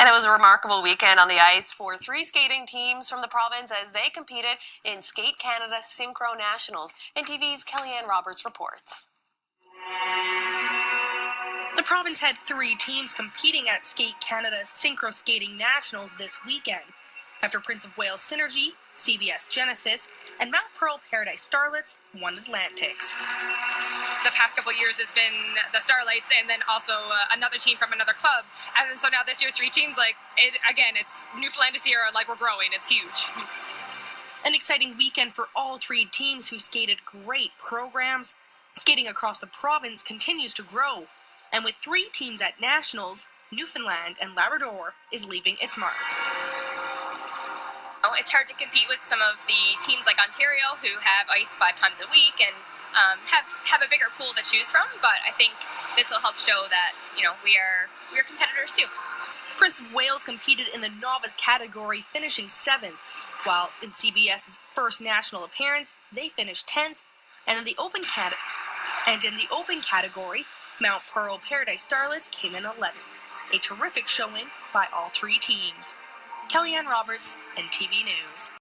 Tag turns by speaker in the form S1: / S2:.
S1: And it was a remarkable weekend on the ice for 3 skating teams from the province as they competed in Skate Canada Synchro Nationals. NTV's Kellyanne Roberts reports.
S2: The province had 3 teams competing at Skate Canada Synchro Skating Nationals this weekend. After Prince of Wales Synergy, CBS Genesis, and Mount Pearl Paradise Starlets won Atlantics.
S3: The past couple of years has been the Starlights and then also another team from another club. And then so now this year 3 teams, it's Newfoundland is here, we're growing, it's huge.
S2: An exciting weekend for all 3 teams who skated great programs. Skating across the province continues to grow. And with 3 teams at Nationals, Newfoundland and Labrador is leaving its mark.
S4: It's hard to compete with some of the teams like Ontario who have ice 5 times a week and have a bigger pool to choose from, but I think this will help show that, we are competitors too.
S2: Prince of Wales competed in the novice category, finishing 7th, while in CBS's first national appearance, they finished 10th, and in the open category, Mount Pearl Paradise Starlets came in 11th. A terrific showing by all 3 teams. Kellyanne Roberts, NTV News.